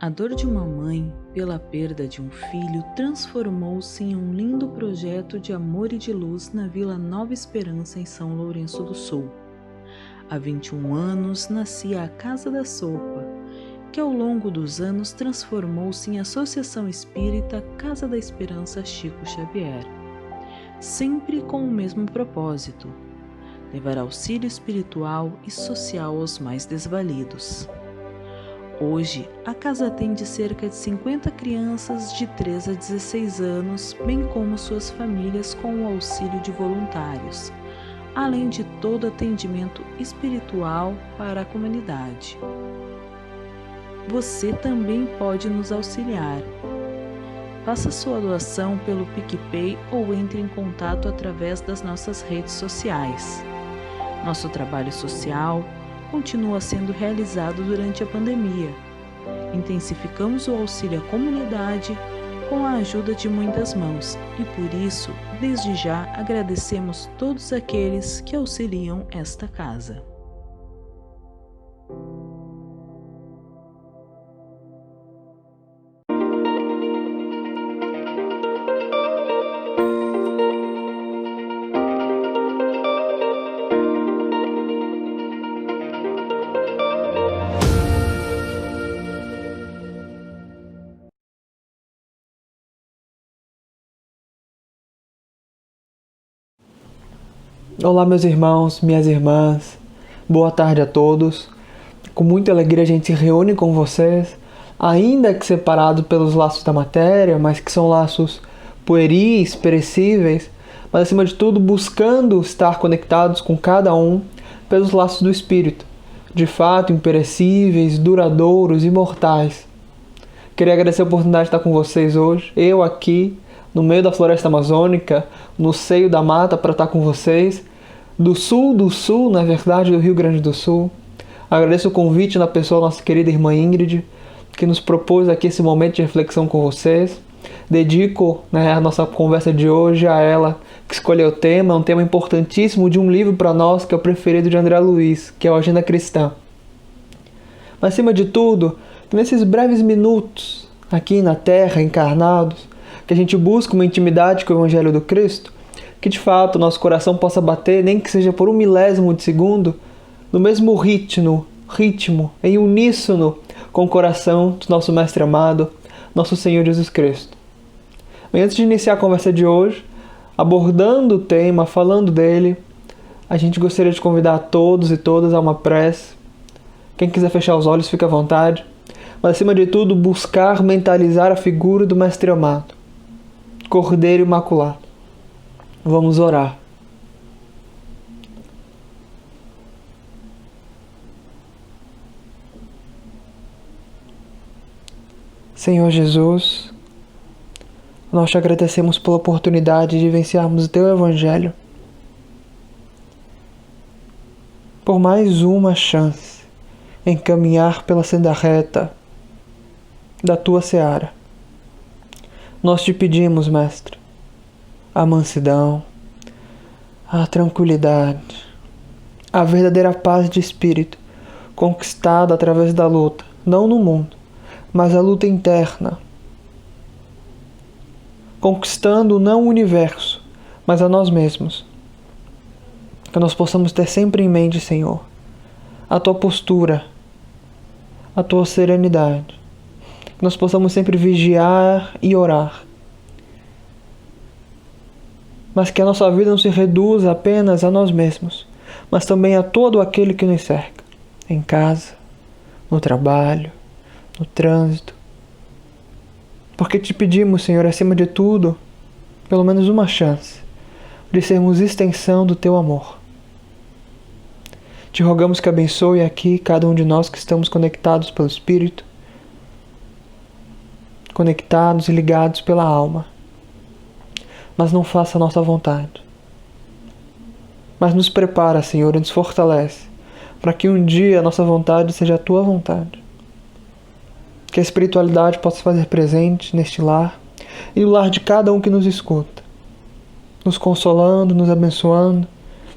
A dor de uma mãe pela perda de um filho transformou-se em um lindo projeto de amor e de luz na Vila Nova Esperança, em São Lourenço do Sul. Há 21 anos nascia a Casa da Sopa, que ao longo dos anos transformou-se em Associação Espírita Casa da Esperança Chico Xavier, sempre com o mesmo propósito: levar auxílio espiritual e social aos mais desvalidos. Hoje, a casa atende cerca de 50 crianças de 3 a 16 anos, bem como suas famílias, com o auxílio de voluntários, além de todo atendimento espiritual para a comunidade. Você também pode nos auxiliar. Faça sua doação pelo PicPay ou entre em contato através das nossas redes sociais. Nosso trabalho social continua sendo realizado durante a pandemia. Intensificamos o auxílio à comunidade com a ajuda de muitas mãos e, por isso, desde já agradecemos todos aqueles que auxiliam esta casa. Olá, meus irmãos, minhas irmãs, boa tarde a todos. Com muita alegria a gente se reúne com vocês, ainda que separados pelos laços da matéria, mas que são laços pueris, perecíveis, mas acima de tudo buscando estar conectados com cada um pelos laços do Espírito, de fato imperecíveis, duradouros, imortais. Queria agradecer a oportunidade de estar com vocês hoje, eu aqui no meio da floresta amazônica, no seio da mata para estar com vocês, do sul, na verdade, do Rio Grande do Sul. Agradeço o convite na pessoa da nossa querida irmã Ingrid, que nos propôs aqui esse momento de reflexão com vocês. Dedico a nossa conversa de hoje a ela, que escolheu o tema, um tema importantíssimo de um livro para nós, que é o preferido de André Luiz, que é o Agenda Cristã. Mas, acima de tudo, nesses breves minutos, aqui na Terra, encarnados, que a gente busca uma intimidade com o Evangelho do Cristo, que de fato nosso coração possa bater, nem que seja por 1 milésimo de segundo, no mesmo ritmo, em uníssono com o coração do nosso Mestre amado, nosso Senhor Jesus Cristo. Mas antes de iniciar a conversa de hoje, abordando o tema, falando dele, a gente gostaria de convidar a todos e todas a uma prece. Quem quiser fechar os olhos, fica à vontade. Mas acima de tudo, buscar mentalizar a figura do Mestre amado, Cordeiro Imaculado. Vamos orar. Senhor Jesus, nós te agradecemos pela oportunidade de vivenciarmos o Teu Evangelho, por mais uma chance em caminhar pela senda reta da Tua seara. Nós te pedimos, Mestre, a mansidão, a tranquilidade, a verdadeira paz de espírito, conquistada através da luta, não no mundo, mas a luta interna, conquistando não o universo, mas a nós mesmos. Que nós possamos ter sempre em mente, Senhor, a Tua postura, a Tua serenidade. Que nós possamos sempre vigiar e orar. Mas que a nossa vida não se reduza apenas a nós mesmos, mas também a todo aquele que nos cerca, em casa, no trabalho, no trânsito. Porque te pedimos, Senhor, acima de tudo, pelo menos uma chance de sermos extensão do Teu amor. Te rogamos que abençoe aqui cada um de nós que estamos conectados pelo Espírito, conectados e ligados pela alma. Mas não faça a nossa vontade. Mas nos prepara, Senhor, e nos fortalece, para que um dia a nossa vontade seja a Tua vontade. Que a espiritualidade possa fazer presente neste lar e no lar de cada um que nos escuta, nos consolando, nos abençoando,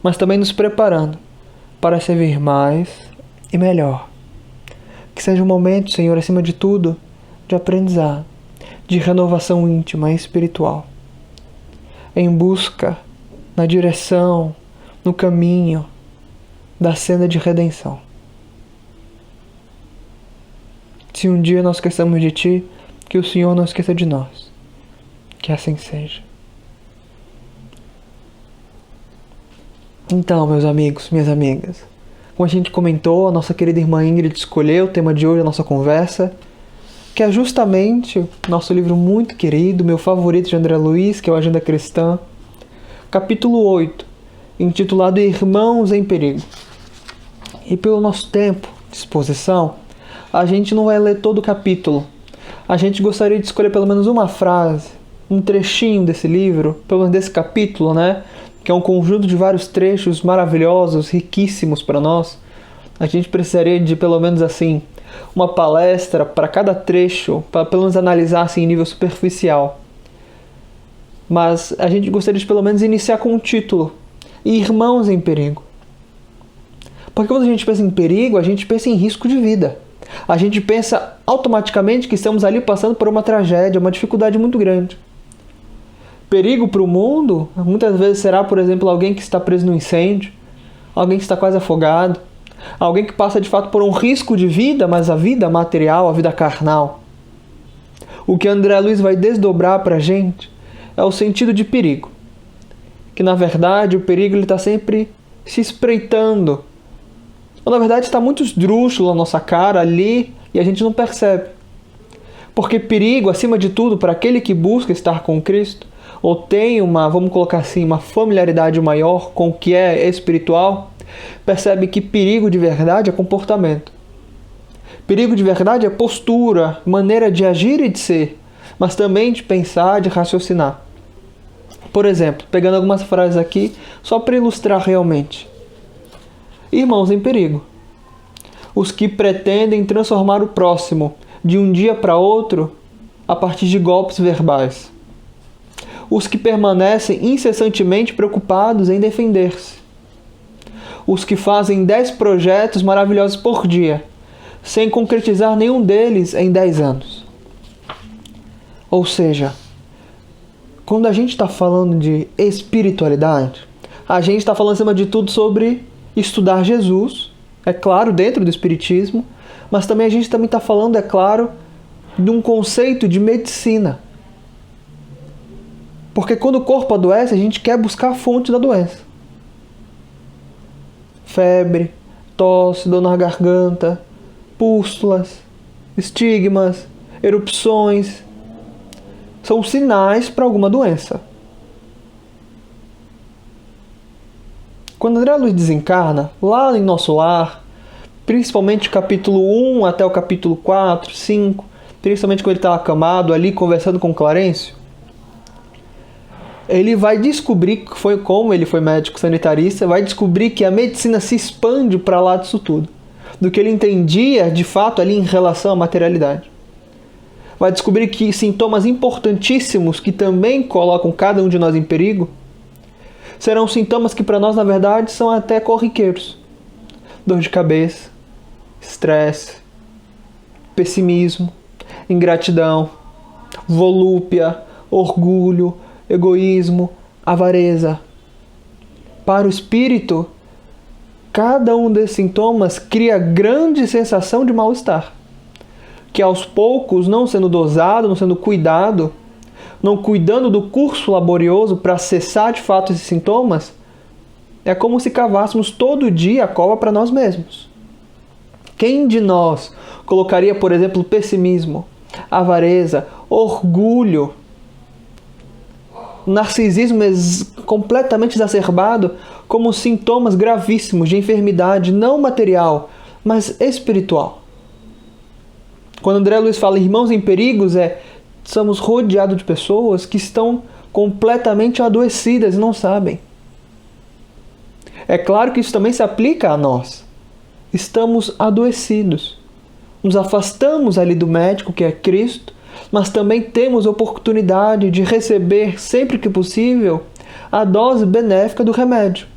mas também nos preparando para servir mais e melhor. Que seja um momento, Senhor, acima de tudo, de aprendizado, de renovação íntima e espiritual, em busca, na direção, no caminho da senda de redenção. Se um dia nós esquecemos de Ti, que o Senhor não esqueça de nós. Que assim seja. Então, meus amigos, minhas amigas, como a gente comentou, a nossa querida irmã Ingrid escolheu o tema de hoje da nossa conversa, que é justamente nosso livro muito querido, meu favorito de André Luiz, que é o Agenda Cristã, capítulo 8, intitulado Irmãos em Perigo. E pelo nosso tempo de exposição, a gente não vai ler todo o capítulo. A gente gostaria de escolher pelo menos uma frase, um trechinho desse livro, pelo menos desse capítulo, né? Que é um conjunto de vários trechos maravilhosos, riquíssimos para nós. A gente precisaria de pelo menos assim, uma palestra para cada trecho, para pelo menos analisar assim, em nível superficial. Mas a gente gostaria de pelo menos iniciar com um título: Irmãos em Perigo. Porque quando a gente pensa em perigo, a gente pensa em risco de vida. A gente pensa automaticamente que estamos ali passando por uma tragédia, uma dificuldade muito grande. Perigo para o mundo, muitas vezes será, por exemplo, alguém que está preso no incêndio, alguém que está quase afogado, alguém que passa de fato por um risco de vida, mas a vida material, a vida carnal. O que André Luiz vai desdobrar para a gente é o sentido de perigo. Que na verdade o perigo está sempre se espreitando. Ou na verdade está muito esdrúxulo na nossa cara ali e a gente não percebe. Porque perigo, acima de tudo, para aquele que busca estar com Cristo, ou tem uma, vamos colocar assim, uma familiaridade maior com o que é espiritual, percebe que perigo de verdade é comportamento. Perigo de verdade é postura, maneira de agir e de ser, mas também de pensar, de raciocinar. Por exemplo, pegando algumas frases aqui, só para ilustrar realmente. Irmãos em perigo. Os que pretendem transformar o próximo de um dia para outro a partir de golpes verbais. Os que permanecem incessantemente preocupados em defender-se. Os que fazem 10 projetos maravilhosos por dia, sem concretizar nenhum deles em 10 anos. Ou seja, quando a gente está falando de espiritualidade, a gente está falando acima de tudo sobre estudar Jesus, é claro, dentro do Espiritismo, mas também a gente também está falando, é claro, de um conceito de medicina. Porque quando o corpo adoece, a gente quer buscar a fonte da doença. Febre, tosse, dor na garganta, pústulas, estigmas, erupções, são sinais para alguma doença. Quando André Luiz desencarna, lá em nosso lar, principalmente capítulo 1 até o capítulo 4, 5, principalmente quando ele está acamado ali conversando com Clarencio, ele vai descobrir, que foi como ele foi médico sanitarista, vai descobrir que a medicina se expande para lá disso tudo, do que ele entendia de fato ali em relação à materialidade. Vai descobrir que sintomas importantíssimos que também colocam cada um de nós em perigo serão sintomas que para nós, na verdade, são até corriqueiros. Dor de cabeça, estresse, pessimismo, ingratidão, volúpia, orgulho, egoísmo, avareza. Para o espírito, cada um desses sintomas cria grande sensação de mal-estar, que aos poucos, não sendo dosado, não sendo cuidado, não cuidando do curso laborioso para cessar de fato esses sintomas, é como se cavássemos todo dia a cova para nós mesmos. Quem de nós colocaria, por exemplo, pessimismo, avareza, orgulho, narcisismo completamente exacerbado como sintomas gravíssimos de enfermidade não material, mas espiritual? Quando André Luiz fala irmãos em perigos, somos rodeados de pessoas que estão completamente adoecidas e não sabem. É claro que isso também se aplica a nós. Estamos adoecidos. Nos afastamos ali do médico, que é Cristo, mas também temos oportunidade de receber, sempre que possível, a dose benéfica do remédio.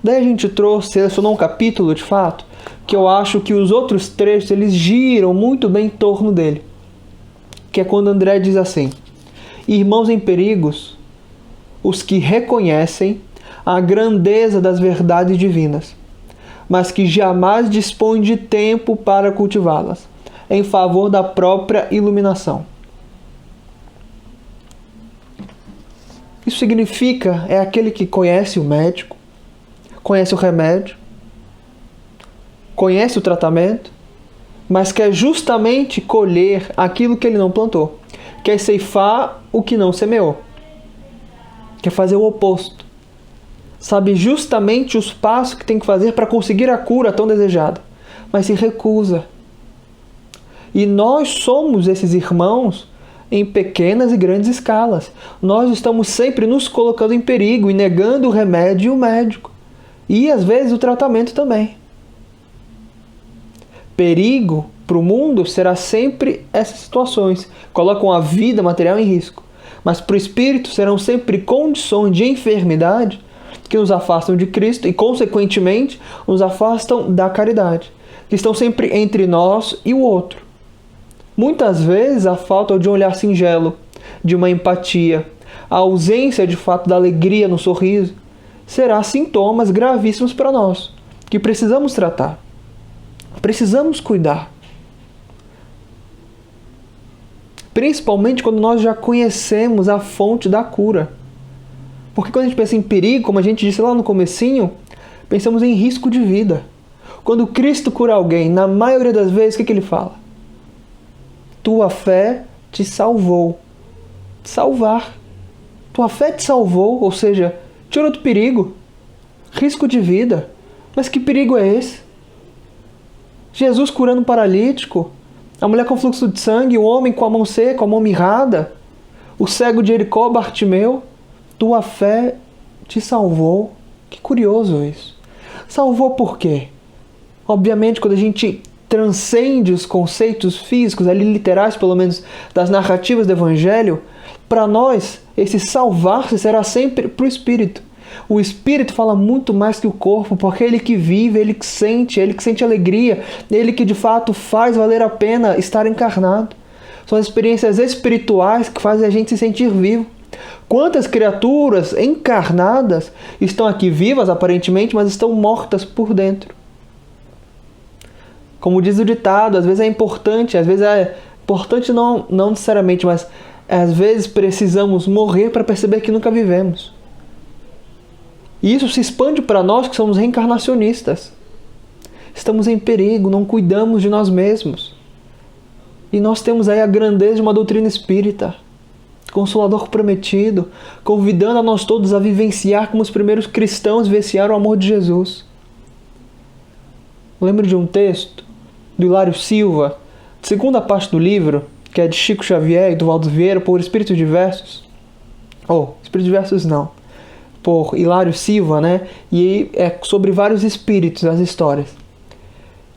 Daí a gente selecionou um capítulo, de fato, que eu acho que os outros trechos eles giram muito bem em torno dele. que é quando André diz assim: irmãos em perigos, os que reconhecem a grandeza das verdades divinas, mas que jamais dispõem de tempo para cultivá-las, em favor da própria iluminação. Isso significa, é aquele que conhece o médico, conhece o remédio, conhece o tratamento, mas quer justamente colher aquilo que ele não plantou, quer ceifar o que não semeou, quer fazer o oposto. Sabe justamente os passos que tem que fazer para conseguir a cura tão desejada, mas se recusa. E nós somos esses irmãos em pequenas e grandes escalas. Nós estamos sempre nos colocando em perigo e negando o remédio e o médico. E às vezes o tratamento também. Perigo para o mundo será sempre essas situações, colocam a vida material em risco. Mas para o espírito serão sempre condições de enfermidade que nos afastam de Cristo e, consequentemente, nos afastam da caridade, que estão sempre entre nós e o outro. Muitas vezes a falta de um olhar singelo, de uma empatia, a ausência de fato da alegria no sorriso, será sintomas gravíssimos para nós, que precisamos tratar, precisamos cuidar. Principalmente quando nós já conhecemos a fonte da cura. Porque quando a gente pensa em perigo, como a gente disse lá no comecinho, pensamos em risco de vida. Quando Cristo cura alguém, na maioria das vezes, o que ele fala? Tua fé te salvou. Salvar. Tua fé te salvou, ou seja, tirou do perigo. Risco de vida. Mas que perigo é esse? Jesus curando um paralítico, a mulher com fluxo de sangue, o homem com a mão seca, com a mão mirrada, o cego de Jericó, Bartimeu. Tua fé te salvou. Que curioso isso. Salvou por quê? Obviamente, quando a gente transcende os conceitos físicos, ali literais pelo menos, das narrativas do Evangelho, para nós, esse salvar-se será sempre para o Espírito. O Espírito fala muito mais que o corpo, porque é ele que vive, ele que sente alegria, ele que de fato faz valer a pena estar encarnado. São as experiências espirituais que fazem a gente se sentir vivo. Quantas criaturas encarnadas estão aqui vivas aparentemente, mas estão mortas por dentro? Como diz o ditado, às vezes é importante não necessariamente, mas às vezes precisamos morrer para perceber que nunca vivemos. E isso se expande para nós que somos reencarnacionistas. Estamos em perigo, não cuidamos de nós mesmos. E nós temos aí a grandeza de uma doutrina espírita, Consolador prometido, convidando a nós todos a vivenciar como os primeiros cristãos vivenciaram o amor de Jesus. Lembro de um texto do Hilário Silva, segunda parte do livro, que é de Chico Xavier e do Valdo Vieira, por Espíritos Diversos. Espíritos Diversos não. Por Hilário Silva, né? E é sobre vários espíritos, as histórias.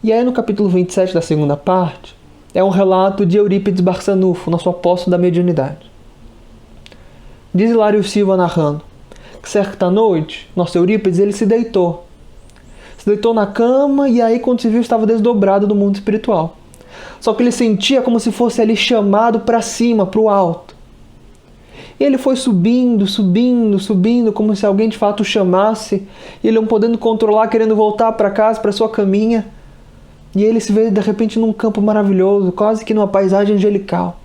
E aí no capítulo 27 da segunda parte, é um relato de Eurípides Barçanufo, nosso apóstolo da mediunidade. Diz Hilário Silva narrando que certa noite, nosso Eurípides, ele se deitou. Se deitou na cama e aí quando se viu estava desdobrado do mundo espiritual. Só que ele sentia como se fosse ali chamado para cima, para o alto. E ele foi subindo, como se alguém de fato o chamasse. E ele não podendo controlar, querendo voltar para casa, para sua caminha. E ele se vê de repente num campo maravilhoso, quase que numa paisagem angelical.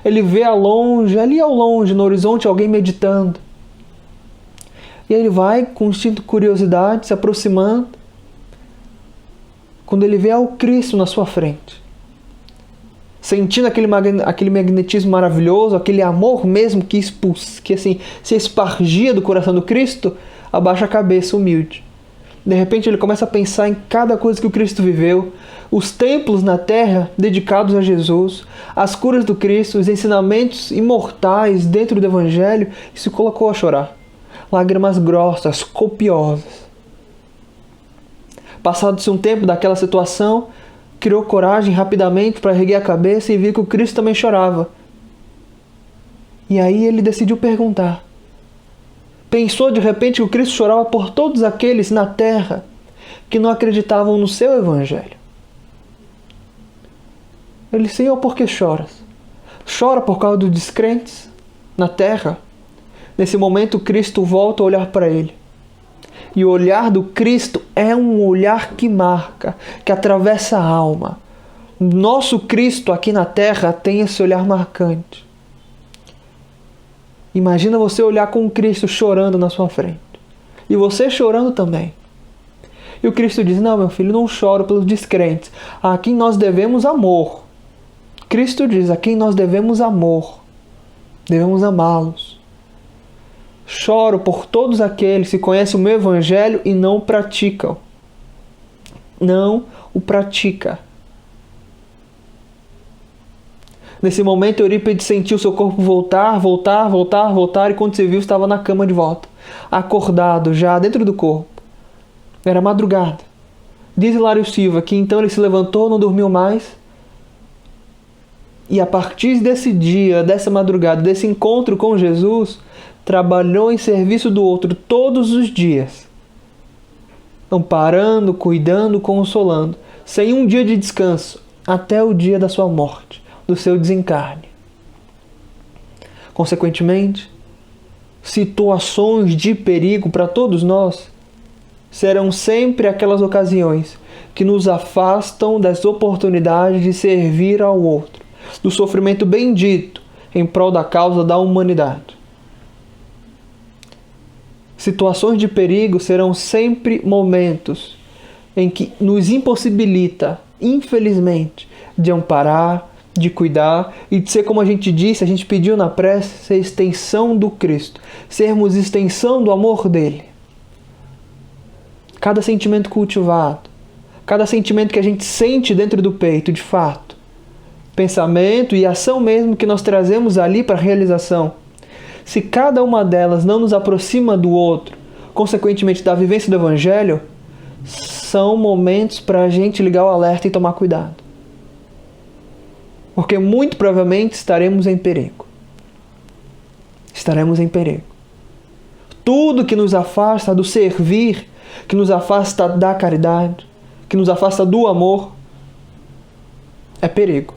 Ele vê ali ao longe, no horizonte, alguém meditando. E ele vai, com instinto de curiosidade, se aproximando. Quando ele vê ao Cristo na sua frente. Sentindo aquele magnetismo maravilhoso, aquele amor mesmo que assim, se espargia do coração do Cristo, abaixa a cabeça humilde. De repente ele começa a pensar em cada coisa que o Cristo viveu, os templos na terra dedicados a Jesus, as curas do Cristo, os ensinamentos imortais dentro do Evangelho, e se colocou a chorar. Lágrimas grossas, copiosas. Passado-se um tempo daquela situação, criou coragem rapidamente para erguer a cabeça e viu que o Cristo também chorava. E aí ele decidiu perguntar. Pensou de repente que o Cristo chorava por todos aqueles na terra que não acreditavam no seu Evangelho. Ele disse: Senhor, por que choras? Chora por causa dos descrentes na terra. Nesse momento, Cristo volta a olhar para ele. E o olhar do Cristo é um olhar que marca, que atravessa a alma. Nosso Cristo aqui na terra tem esse olhar marcante. Imagina você olhar com o Cristo chorando na sua frente. E você chorando também. E o Cristo diz, não, meu filho, não choro pelos descrentes. A quem nós devemos amor. Cristo diz, a quem nós devemos amor. Devemos amá-los. Choro por todos aqueles que conhecem o meu evangelho e não o praticam. Não o pratica. Nesse momento, Eurípides sentiu seu corpo voltar, e quando se viu, estava na cama de volta. Acordado, já dentro do corpo. Era madrugada. Diz Hilário Silva que então ele se levantou, não dormiu mais. E a partir desse dia, dessa madrugada, desse encontro com Jesus, trabalhou em serviço do outro todos os dias. Amparando, cuidando, consolando. Sem um dia de descanso, até o dia da sua morte, do seu desencarne. Consequentemente, situações de perigo para todos nós serão sempre aquelas ocasiões que nos afastam das oportunidades de servir ao outro, do sofrimento bendito em prol da causa da humanidade. Situações de perigo serão sempre momentos em que nos impossibilita, infelizmente, de amparar, de cuidar e de ser, como a gente disse, a gente pediu na prece, ser extensão do Cristo, sermos extensão do amor dele. Cada sentimento cultivado, cada sentimento que a gente sente dentro do peito, de fato, pensamento e ação mesmo que nós trazemos ali para a realização, se cada uma delas não nos aproxima do outro, consequentemente da vivência do Evangelho, são momentos para a gente ligar o alerta e tomar cuidado. Porque muito provavelmente estaremos em perigo. Estaremos em perigo. Tudo que nos afasta do servir, que nos afasta da caridade, que nos afasta do amor, é perigo.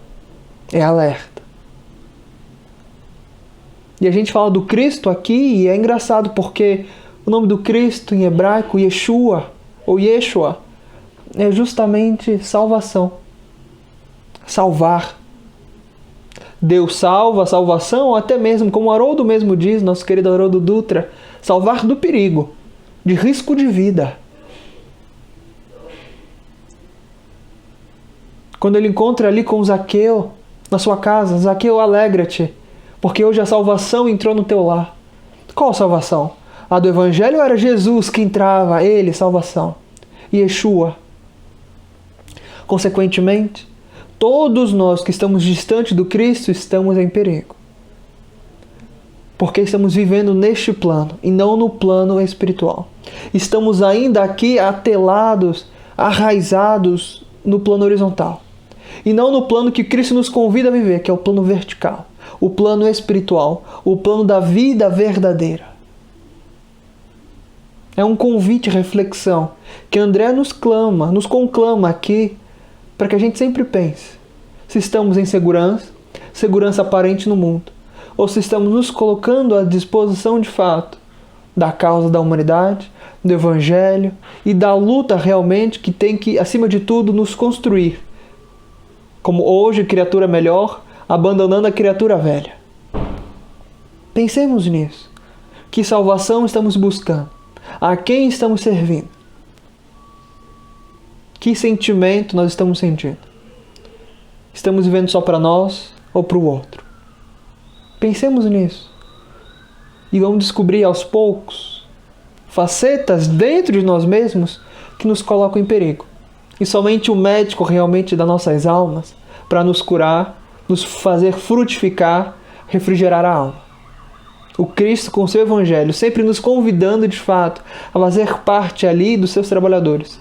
É alerta. E a gente fala do Cristo aqui e é engraçado porque o nome do Cristo em hebraico, Yeshua, ou Yeshua, é justamente salvação. Salvar. Deus salva, salvação, ou até mesmo, como o Haroldo mesmo diz, nosso querido Haroldo Dutra, salvar do perigo, de risco de vida. Quando ele encontra ali com Zaqueu, na sua casa, Zaqueu, alegra-te, porque hoje a salvação entrou no teu lar. Qual salvação? A do Evangelho era Jesus que entrava, ele, salvação. Yeshua. Consequentemente, todos nós que estamos distantes do Cristo estamos em perigo. Porque estamos vivendo neste plano e não no plano espiritual. Estamos ainda aqui atelados, arraizados no plano horizontal. E não no plano que Cristo nos convida a viver, que é o plano vertical. O plano espiritual, o plano da vida verdadeira. É um convite, reflexão, que André nos conclama aqui, para que a gente sempre pense se estamos em segurança aparente no mundo, ou se estamos nos colocando à disposição de fato da causa da humanidade, do Evangelho e da luta realmente que tem que, acima de tudo, nos construir. Como hoje, criatura melhor, abandonando a criatura velha. Pensemos nisso. Que salvação estamos buscando? A quem estamos servindo? Que sentimento nós estamos sentindo? Estamos vivendo só para nós ou para o outro? Pensemos nisso. E vamos descobrir aos poucos facetas dentro de nós mesmos que nos colocam em perigo. E somente o médico realmente das nossas almas para nos curar, nos fazer frutificar, refrigerar a alma. O Cristo com o seu Evangelho sempre nos convidando de fato a fazer parte ali dos seus trabalhadores.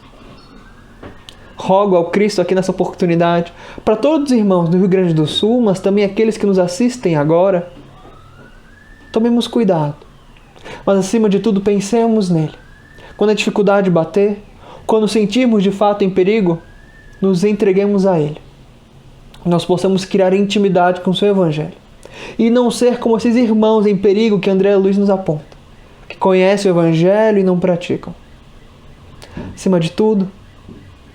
Rogo ao Cristo aqui nessa oportunidade, para todos os irmãos do Rio Grande do Sul, mas também aqueles que nos assistem agora, tomemos cuidado. Mas acima de tudo pensemos nele. Quando a dificuldade bater, quando sentirmos de fato em perigo, nos entreguemos a ele. nós possamos criar intimidade com o seu Evangelho e não ser como esses irmãos em perigo que André Luiz nos aponta, que conhecem o Evangelho e não praticam. Acima de tudo,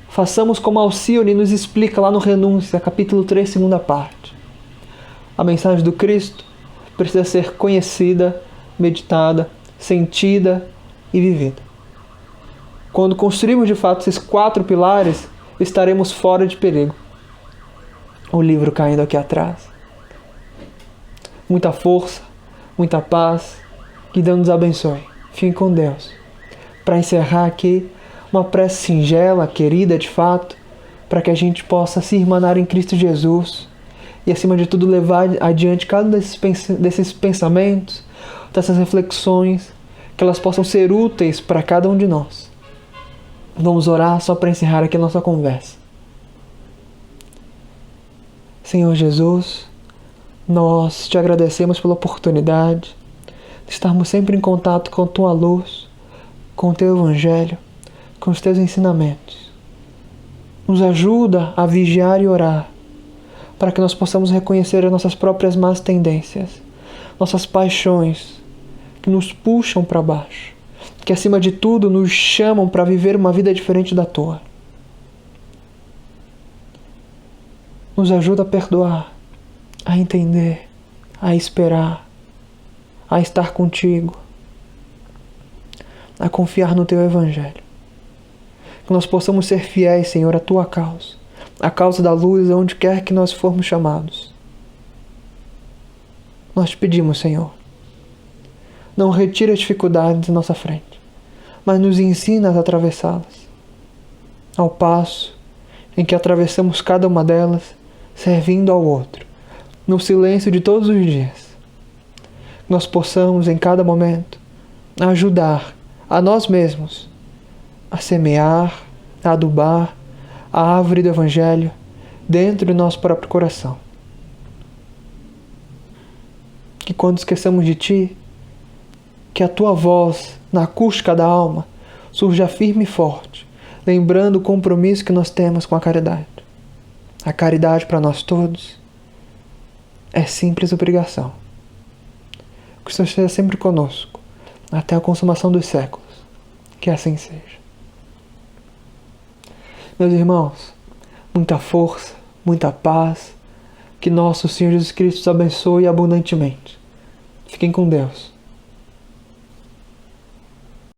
façamos como Alcione nos explica lá no Renúncia, capítulo 3, segunda parte. A mensagem do Cristo precisa ser conhecida, meditada, sentida e vivida. Quando construirmos de fato esses 4 pilares, estaremos fora de perigo. O livro caindo aqui atrás. Muita força, muita paz, que Deus nos abençoe. Fique com Deus. Para encerrar aqui, uma prece singela, querida de fato, para que a gente possa se irmanar em Cristo Jesus e, acima de tudo, levar adiante cada desses pensamentos, dessas reflexões, que elas possam ser úteis para cada um de nós. Vamos orar só para encerrar aqui a nossa conversa. Senhor Jesus, nós te agradecemos pela oportunidade de estarmos sempre em contato com Tua luz, com o Teu Evangelho, com os Teus ensinamentos. Nos ajuda a vigiar e orar, para que nós possamos reconhecer as nossas próprias más tendências, nossas paixões, que nos puxam para baixo, que acima de tudo nos chamam para viver uma vida diferente da Tua. Nos ajuda a perdoar, a entender, a esperar, a estar contigo, a confiar no Teu Evangelho. Que nós possamos ser fiéis, Senhor, à Tua causa, à causa da luz, aonde quer que nós formos chamados. Nós te pedimos, Senhor, não retire as dificuldades da nossa frente, mas nos ensina a atravessá-las, ao passo em que atravessamos cada uma delas, servindo ao outro, no silêncio de todos os dias. Nós possamos, em cada momento, ajudar a nós mesmos a semear, a adubar a árvore do Evangelho dentro do nosso próprio coração. Que quando esqueçamos de Ti, que a Tua voz, na acústica da alma, surja firme e forte, lembrando o compromisso que nós temos com a caridade. A caridade para nós todos é simples obrigação. Que o Senhor esteja sempre conosco, até a consumação dos séculos. Que assim seja. Meus irmãos, muita força, muita paz. Que nosso Senhor Jesus Cristo os abençoe abundantemente. Fiquem com Deus.